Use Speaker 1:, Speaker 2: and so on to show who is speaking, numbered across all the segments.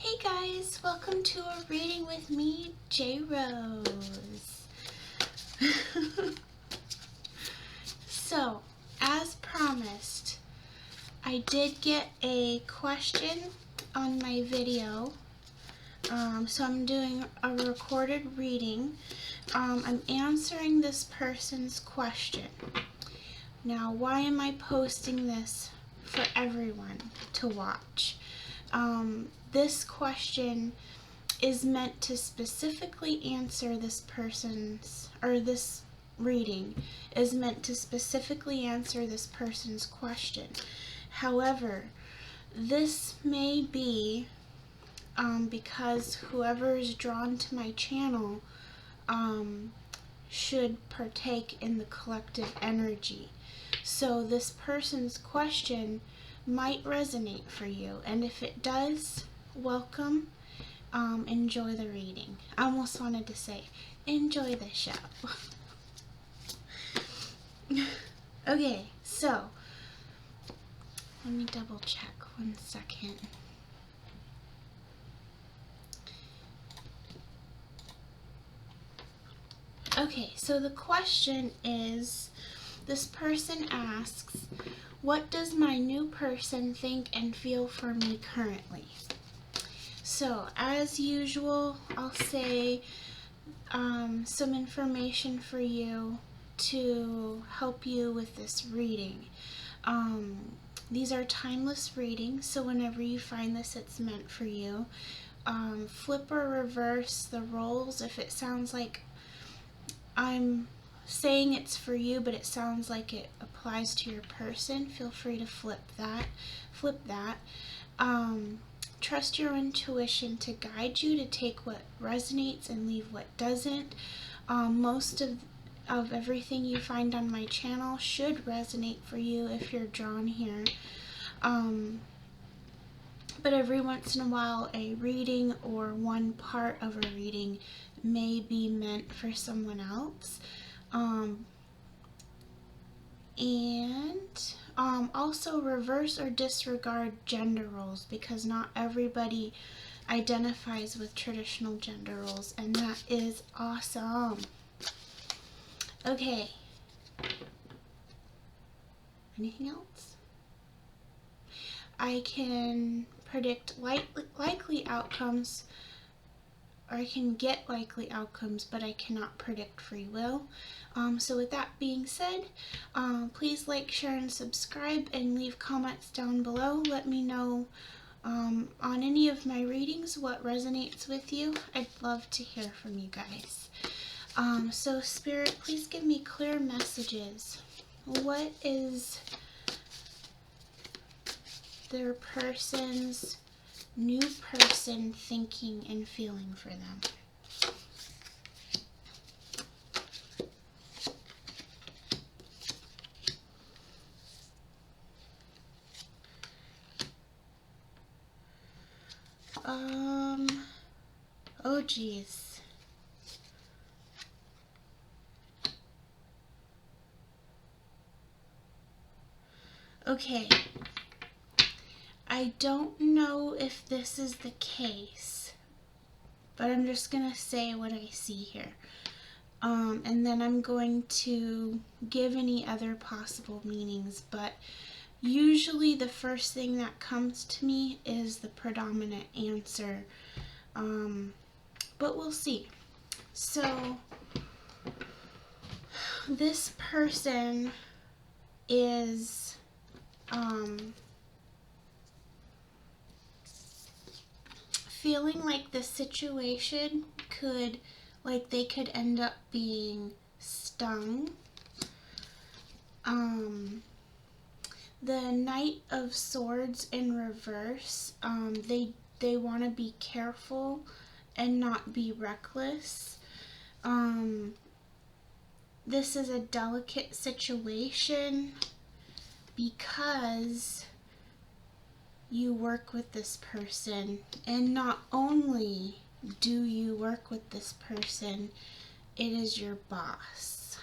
Speaker 1: Hey guys, welcome to a reading with me, J Rose. So, as promised, I did get a question on my video. So I'm doing a recorded reading. I'm answering this person's question. Now, why am I posting this for everyone to watch? This question is meant to specifically answer this reading is meant to specifically answer this person's question. However, this may be because whoever is drawn to my channel should partake in the collective energy. So this person's question might resonate for you, and if it does, welcome. Enjoy the reading. I almost wanted to say, enjoy the show. Okay, so, let me double check 1 second. Okay, so the question is, this person asks, what does my new person think and feel for me currently? So, as usual, I'll say some information for you to help you with this reading. These are timeless readings, so whenever you find this, it's meant for you. Flip or reverse the roles if it sounds like I'm saying it's for you, but it sounds like it applies to your person. Feel free to flip that. Trust your intuition to guide you to take what resonates and leave what doesn't. Most of everything you find on my channel should resonate for you if you're drawn here. But every once in a while, a reading or one part of a reading may be meant for someone else. Also reverse or disregard gender roles, because not everybody identifies with traditional gender roles, and that is awesome. Okay. Anything else? I can predict likely outcomes, or I can get likely outcomes, but I cannot predict free will. So with that being said, please like, share, and subscribe, and leave comments down below. Let me know on any of my readings what resonates with you. I'd love to hear from you guys. So Spirit, please give me clear messages. What is their person's new person thinking and feeling for them? Oh geez. Okay. I don't know if this is the case, but I'm just gonna say what I see here. And then I'm going to give any other possible meanings, but usually the first thing that comes to me is the predominant answer. But we'll see. So, this person is feeling like the situation they could end up being stung. The Knight of Swords in reverse, they want to be careful and not be reckless. This is a delicate situation because you work with this person, and not only do you work with this person, it is your boss,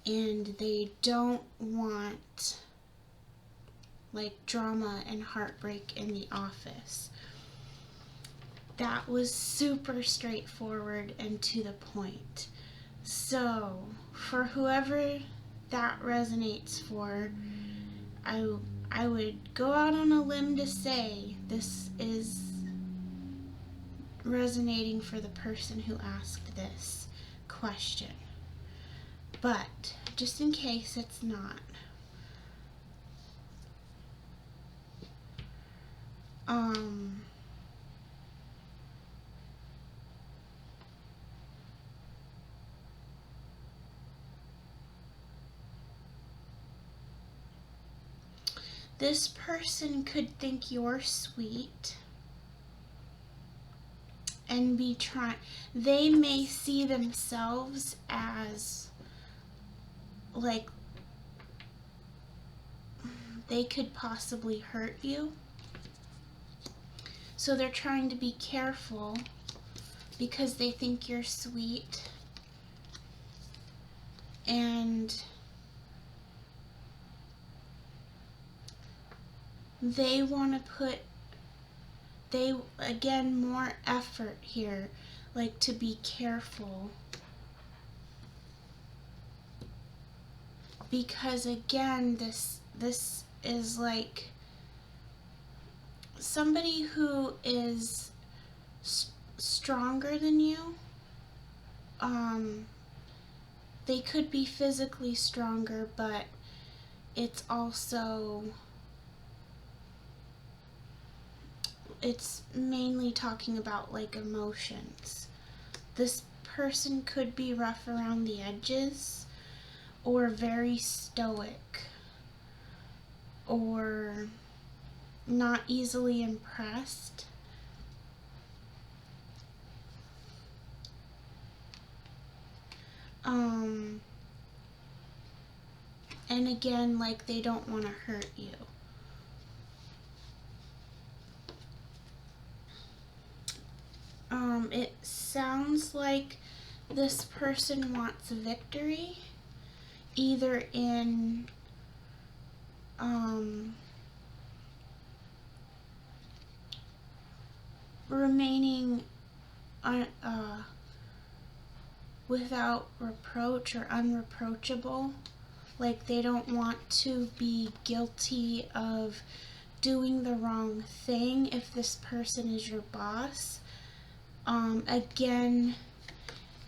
Speaker 1: and they don't want like drama and heartbreak in the office. That was super straightforward and to the point. So, for whoever that resonates for, I would go out on a limb to say this is resonating for the person who asked this question. But, just in case it's not, this person could think you're sweet and be trying, they may see themselves as like they could possibly hurt you. So they're trying to be careful because they think you're sweet, and they want to put, again, more effort here, like to be careful. Because again, this is like somebody who is stronger than you. They could be physically stronger, but it's also, it's mainly talking about like emotions. This person could be rough around the edges, or very stoic, or not easily impressed. And again, like they don't want to hurt you. It sounds like this person wants victory, either in remaining without reproach or unreproachable. Like they don't want to be guilty of doing the wrong thing if this person is your boss. Again,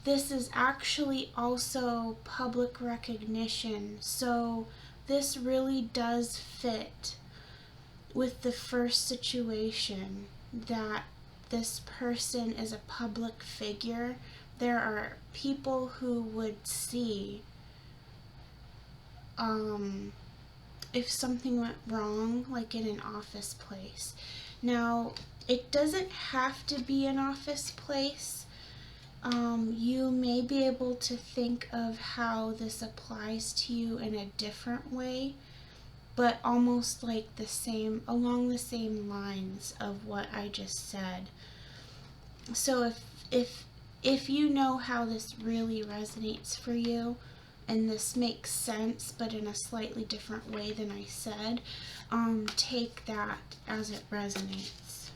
Speaker 1: this is actually also public recognition, so this really does fit with the first situation, that this person is a public figure. There are people who would see if something went wrong, like in an office place. Now, it doesn't have to be an office place. You may be able to think of how this applies to you in a different way, but almost like the same, along the same lines of what I just said. So if you know how this really resonates for you, and this makes sense, but in a slightly different way than I said, take that as it resonates.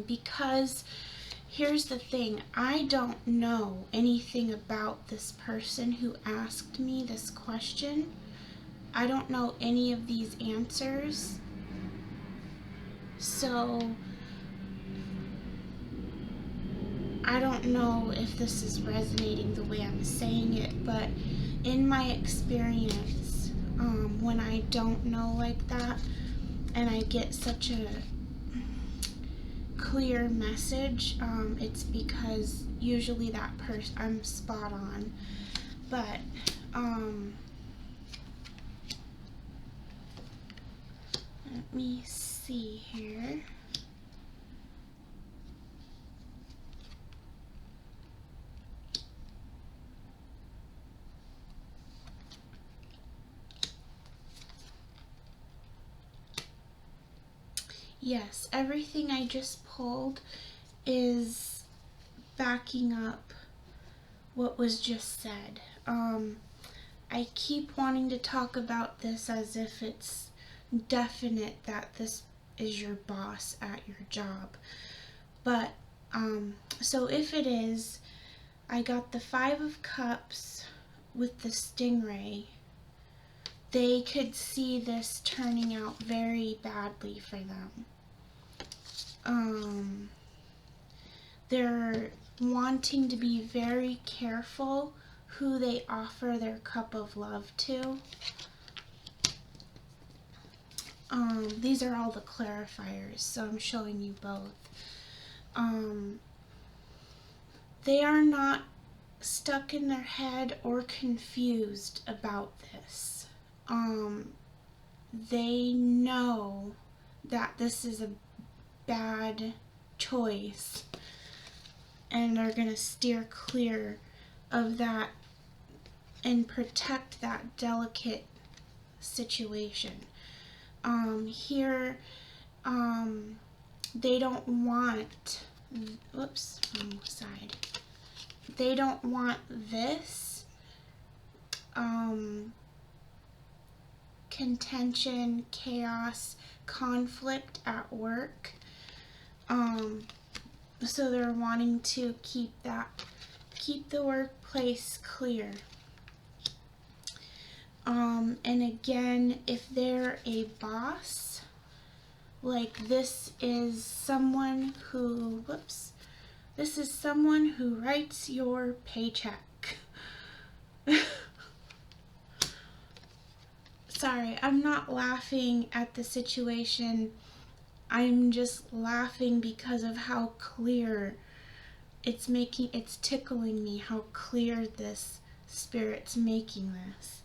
Speaker 1: Because here's the thing, I don't know anything about this person who asked me this question. I don't know any of these answers. So I don't know if this is resonating the way I'm saying it, but in my experience, when I don't know like that, and I get such a clear message, it's because usually that person, I'm spot on. But, let me see here. Yes, everything I just pulled is backing up what was just said. I keep wanting to talk about this as if it's definite that this is your boss at your job. But so if it is, I got the 5 of Cups with the stingray. They could see this turning out very badly for them. They're wanting to be very careful who they offer their cup of love to. These are all the clarifiers, so I'm showing you both. They are not stuck in their head or confused about this. They know that this is a bad choice, and they're going to steer clear of that and protect that delicate situation. Here, they don't want, whoops, wrong side. They don't want this contention, chaos, conflict at work. So they're wanting to keep the workplace clear. And again, if they're a boss, like this is someone who, this is someone who writes your paycheck. Sorry, I'm not laughing at the situation. I'm just laughing because of how clear it's tickling me how clear this spirit's making this.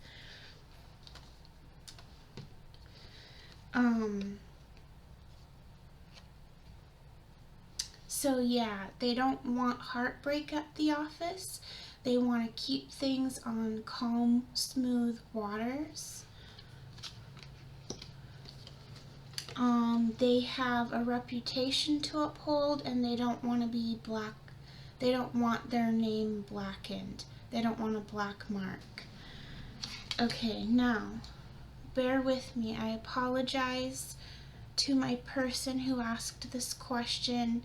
Speaker 1: So yeah, they don't want heartbreak at the office. They want to keep things on calm, smooth waters. They have a reputation to uphold, and they don't want to be black. They don't want their name blackened. They don't want a black mark. Okay, now, bear with me. I apologize to my person who asked this question.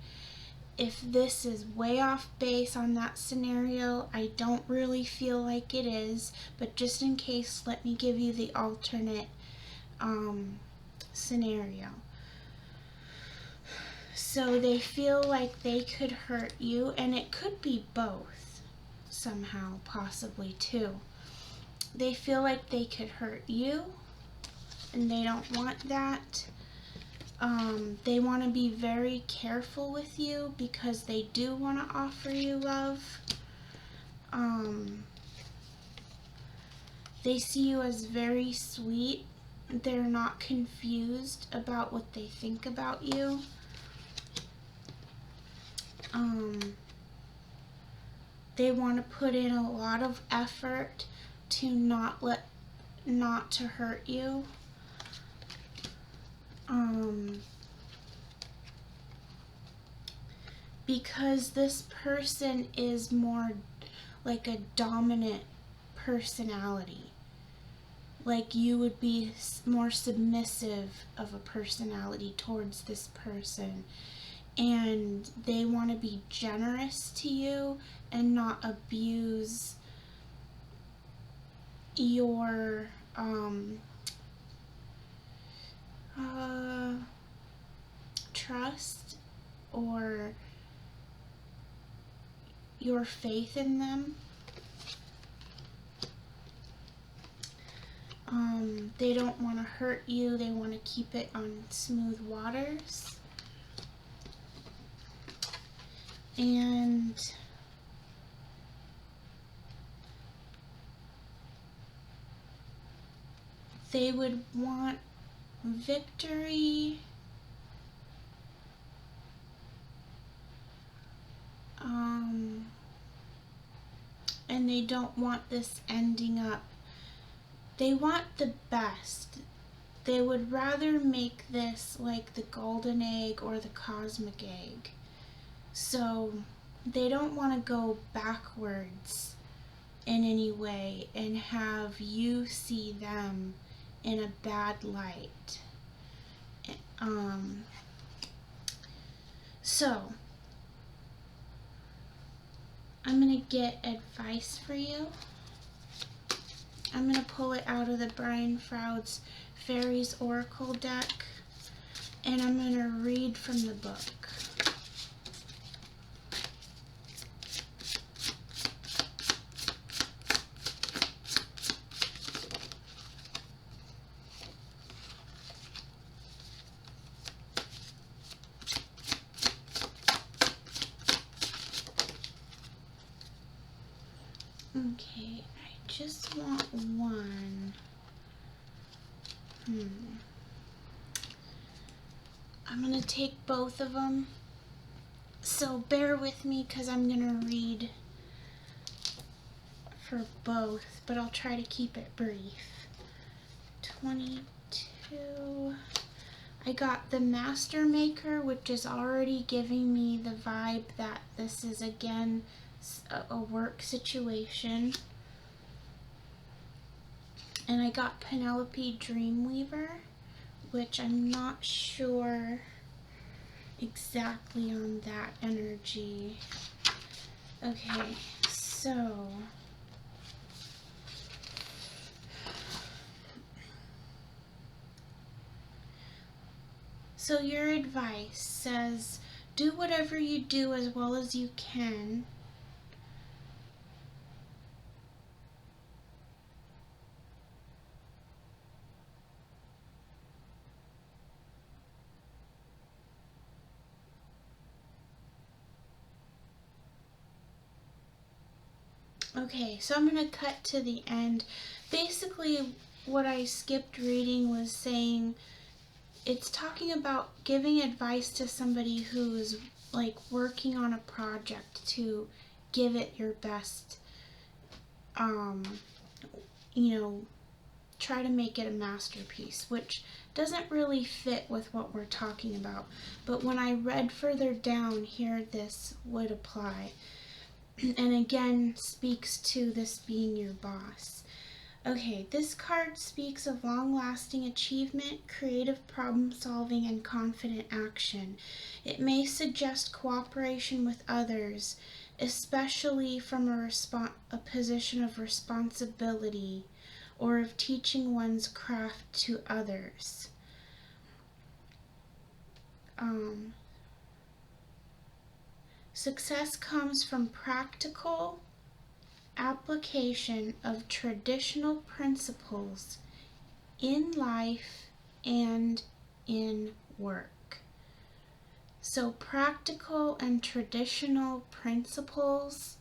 Speaker 1: If this is way off base on that scenario, I don't really feel like it is, but just in case, let me give you the alternate scenario. So they feel like they could hurt you, and it could be both somehow, possibly too. They feel like they could hurt you, and they don't want that. They want to be very careful with you because they do want to offer you love. They see you as very sweet. They're not confused about what they think about you. They want to put in a lot of effort to not to hurt you. Because this person is more like a dominant personality. Like you would be more submissive of a personality towards this person. And they want to be generous to you and not abuse your trust or your faith in them. They don't want to hurt you. They want to keep it on smooth waters. And they would want victory, and they don't want this ending up. They want the best. They would rather make this like the golden egg or the cosmic egg. So they don't want to go backwards in any way and have you see them in a bad light. So I'm going to get advice for you. I'm going to pull it out of the Brian Froud's Fairies Oracle deck, and I'm going to read from the book. Okay, I just want one. I'm going to take both of them. So bear with me because I'm going to read for both, but I'll try to keep it brief. 22. I got the Master Maker, which is already giving me the vibe that this is again a work situation. And I got Penelope Dreamweaver, which I'm not sure exactly on that energy. Okay, so your advice says, do whatever you do as well as you can. Okay, so I'm going to cut to the end. Basically, what I skipped reading was saying, it's talking about giving advice to somebody who is like working on a project to give it your best, try to make it a masterpiece, which doesn't really fit with what we're talking about. But when I read further down here, this would apply. And again, speaks to this being your boss. Okay, this card speaks of long-lasting achievement, creative problem-solving, and confident action. It may suggest cooperation with others, especially from a position of responsibility or of teaching one's craft to others. Success comes from practical application of traditional principles in life and in work. So practical and traditional principles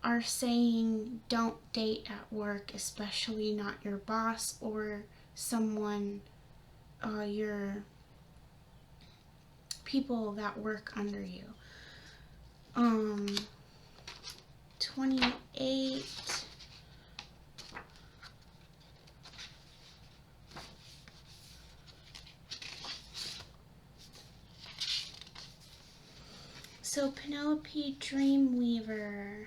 Speaker 1: are saying don't date at work, especially not your boss or someone, your people that work under you. 28. So Penelope Dreamweaver.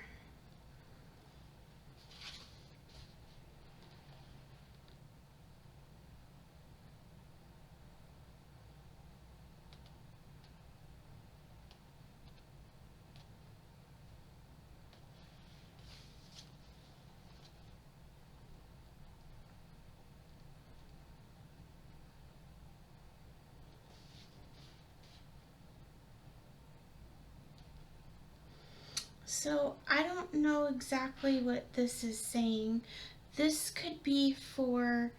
Speaker 1: So I don't know exactly what this is saying. This could be for,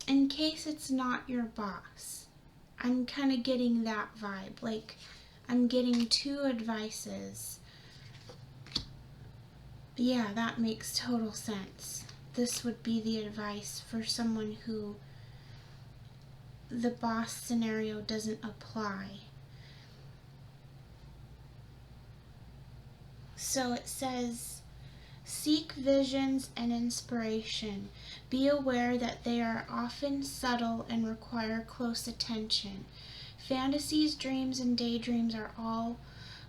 Speaker 1: in case it's not your boss. I'm kind of getting that vibe. Like, I'm getting two advices. Yeah, that makes total sense. This would be the advice for someone who the boss scenario doesn't apply. So it says, seek visions and inspiration. Be aware that they are often subtle and require close attention. Fantasies, dreams, and daydreams are all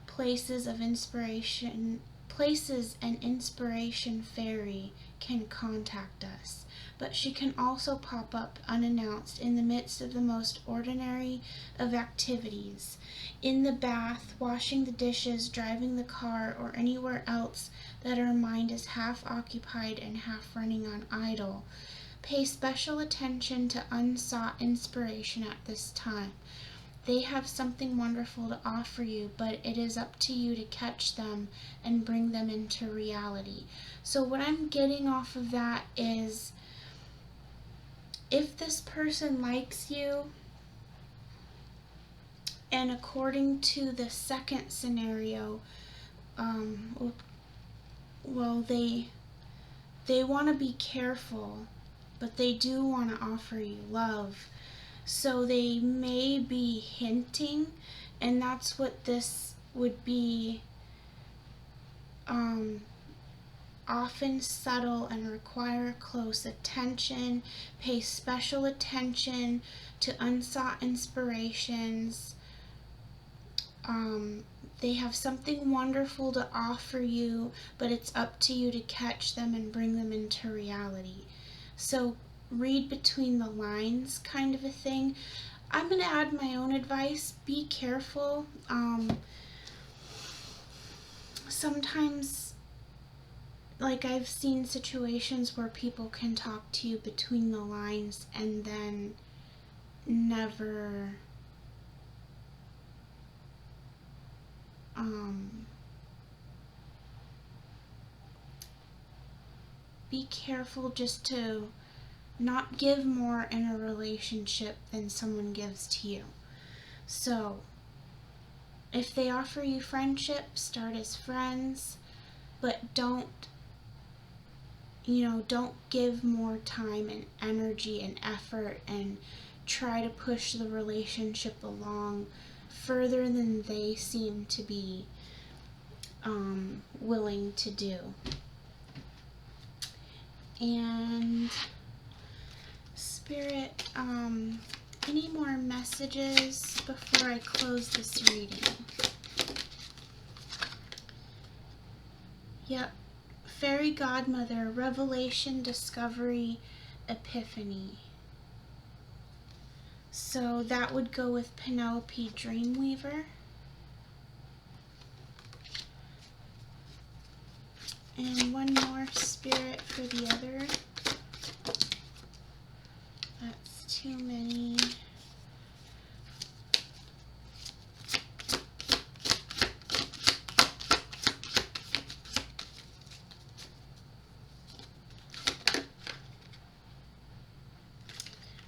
Speaker 1: places of inspiration. Places an inspiration fairy can contact us. but she can also pop up unannounced in the midst of the most ordinary of activities. In the bath, washing the dishes, driving the car, or anywhere else that her mind is half occupied and half running on idle. Pay special attention to unsought inspiration at this time. They have something wonderful to offer you, but it is up to you to catch them and bring them into reality. So what I'm getting off of that is, if this person likes you, and according to the second scenario, well, they want to be careful, but they do want to offer you love. So they may be hinting, and that's what this would be, often subtle and require close attention. Pay special attention to unsought inspirations. They have something wonderful to offer you, but it's up to you to catch them and bring them into reality. So read between the lines, kind of a thing. I'm going to add my own advice. Be careful. Sometimes, like, I've seen situations where people can talk to you between the lines and then never be careful just to not give more in a relationship than someone gives to you. So if they offer you friendship, start as friends, but don't give more time and energy and effort and try to push the relationship along further than they seem to be willing to do. And Spirit, any more messages before I close this reading? Yep. Fairy Godmother, Revelation, Discovery, Epiphany. So that would go with Penelope Dreamweaver. And one more, Spirit, for the other. That's too many.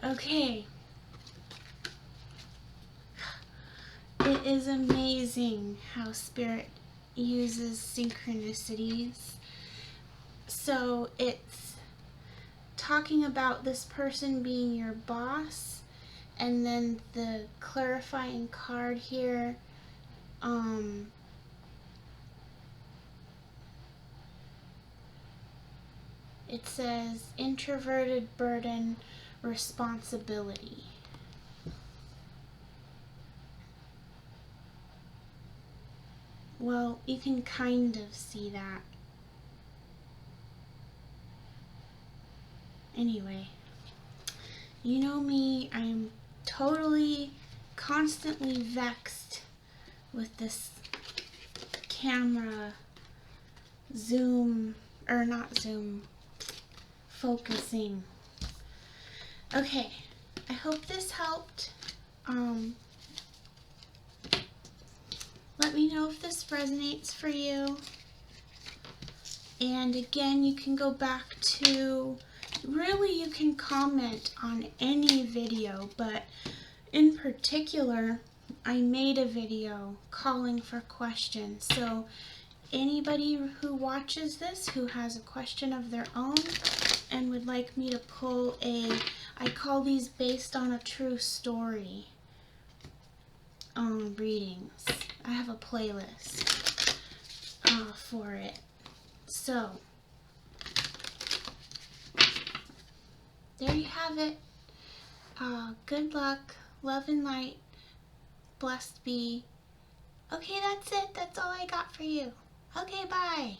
Speaker 1: Okay. It is amazing how Spirit uses synchronicities. So it's talking about this person being your boss, and then the clarifying card here, it says introverted burden responsibility. Well, you can kind of see that. Anyway, you know me, I'm totally, constantly vexed with this camera focusing. Okay, I hope this helped. Let me know if this resonates for you. And again, you can go back to, really you can comment on any video, but in particular, I made a video calling for questions. So anybody who watches this who has a question of their own and would like me to pull I call these based on a true story readings. I have a playlist for it. So there you have it. Good luck, love and light, blessed be. Okay, that's it. That's all I got for you. Okay, bye.